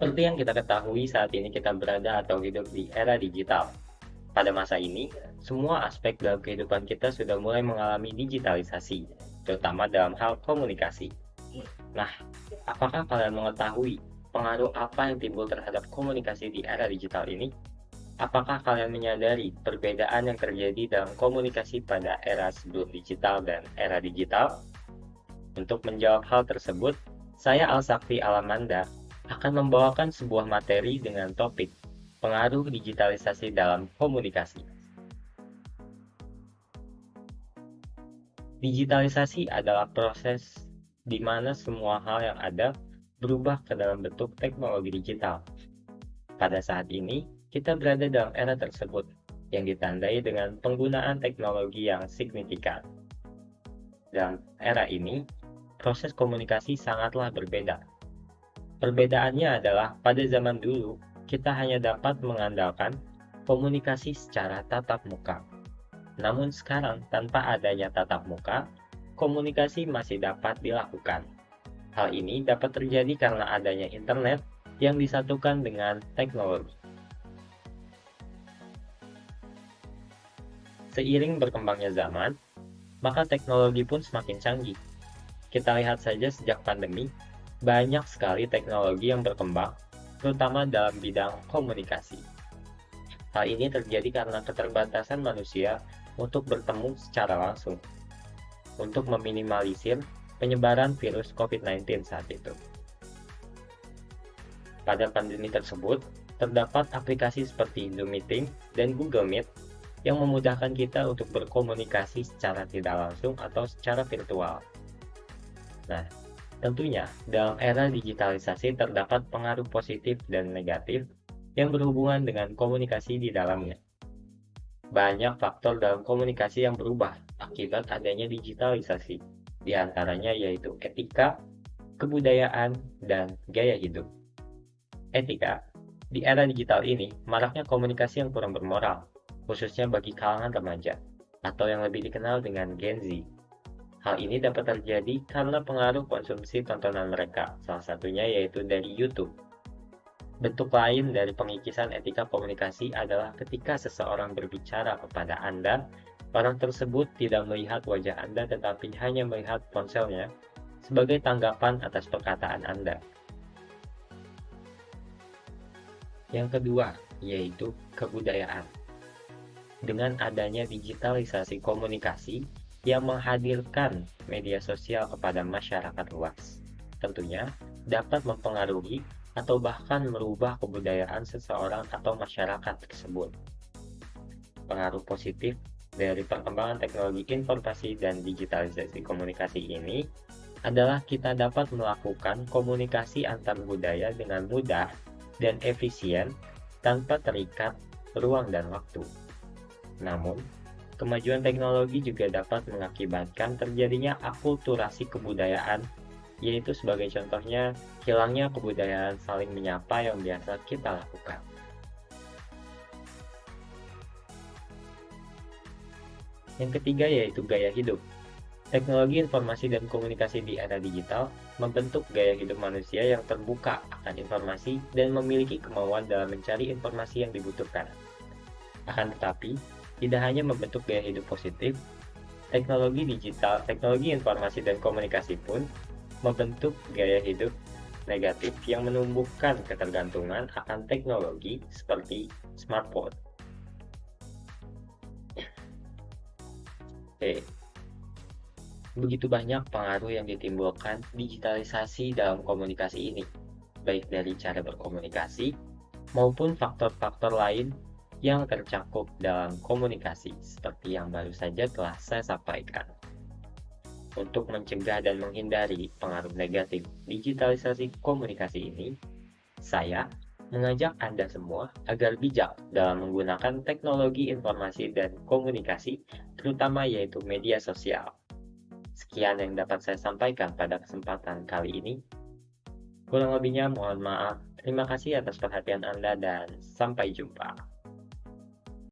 Seperti yang kita ketahui, saat ini kita berada atau hidup di era digital. Pada masa ini, semua aspek dalam kehidupan kita sudah mulai mengalami digitalisasi, terutama dalam hal komunikasi. Nah, apakah kalian mengetahui pengaruh apa yang timbul terhadap komunikasi di era digital ini? Apakah kalian menyadari perbedaan yang terjadi dalam komunikasi pada era sebelum digital dan era digital? Untuk menjawab hal tersebut, saya Alsakti Alamanda akan membawakan sebuah materi dengan topik pengaruh digitalisasi dalam komunikasi. Digitalisasi adalah proses di mana semua hal yang ada berubah ke dalam bentuk teknologi digital. Pada saat ini, kita berada dalam era tersebut yang ditandai dengan penggunaan teknologi yang signifikan. Dalam era ini, proses komunikasi sangatlah berbeda. Perbedaannya adalah pada zaman dulu, kita hanya dapat mengandalkan komunikasi secara tatap muka. Namun sekarang, tanpa adanya tatap muka, komunikasi masih dapat dilakukan. Hal ini dapat terjadi karena adanya internet yang disatukan dengan teknologi. Seiring berkembangnya zaman, maka teknologi pun semakin canggih. Kita lihat saja sejak pandemi, banyak sekali teknologi yang berkembang, terutama dalam bidang komunikasi. Hal ini terjadi karena keterbatasan manusia untuk bertemu secara langsung, untuk meminimalisir penyebaran virus COVID-19 saat itu. Pada pandemi tersebut, terdapat aplikasi seperti Zoom Meeting dan Google Meet yang memudahkan kita untuk berkomunikasi secara tidak langsung atau secara virtual. Nah, tentunya dalam era digitalisasi terdapat pengaruh positif dan negatif yang berhubungan dengan komunikasi di dalamnya. Banyak faktor dalam komunikasi yang berubah akibat adanya digitalisasi, di antaranya yaitu etika, kebudayaan, dan gaya hidup. Etika, di era digital ini, maraknya komunikasi yang kurang bermoral, khususnya bagi kalangan remaja, atau yang lebih dikenal dengan Gen Z. Hal ini dapat terjadi karena pengaruh konsumsi tontonan mereka, salah satunya yaitu dari YouTube. Bentuk lain dari pengikisan etika komunikasi adalah ketika seseorang berbicara kepada Anda, orang tersebut tidak melihat wajah Anda tetapi hanya melihat ponselnya sebagai tanggapan atas perkataan Anda. Yang kedua, yaitu kebudayaan. Dengan adanya digitalisasi komunikasi yang menghadirkan media sosial kepada masyarakat luas, tentunya dapat mempengaruhi atau bahkan merubah kebudayaan seseorang atau masyarakat tersebut. Pengaruh positif dari perkembangan teknologi informasi dan digitalisasi komunikasi ini adalah kita dapat melakukan komunikasi antar budaya dengan mudah dan efisien tanpa terikat ruang dan waktu. Namun, kemajuan teknologi juga dapat mengakibatkan terjadinya akulturasi kebudayaan, yaitu sebagai contohnya hilangnya kebudayaan saling menyapa yang biasa kita lakukan. Yang ketiga yaitu gaya hidup. Teknologi informasi dan komunikasi di era digital membentuk gaya hidup manusia yang terbuka akan informasi dan memiliki kemauan dalam mencari informasi yang dibutuhkan. Akan tetapi, tidak hanya membentuk gaya hidup positif, teknologi digital, teknologi informasi dan komunikasi pun membentuk gaya hidup negatif yang menumbuhkan ketergantungan akan teknologi seperti smartphone. Begitu banyak pengaruh yang ditimbulkan digitalisasi dalam komunikasi ini, baik dari cara berkomunikasi maupun faktor-faktor lain yang tercakup dalam komunikasi, seperti yang baru saja telah saya sampaikan. Untuk mencegah dan menghindari pengaruh negatif digitalisasi komunikasi ini, saya mengajak Anda semua agar bijak dalam menggunakan teknologi informasi dan komunikasi, terutama yaitu media sosial. Sekian yang dapat saya sampaikan pada kesempatan kali ini. Kurang lebihnya mohon maaf. Terima kasih atas perhatian Anda dan sampai jumpa.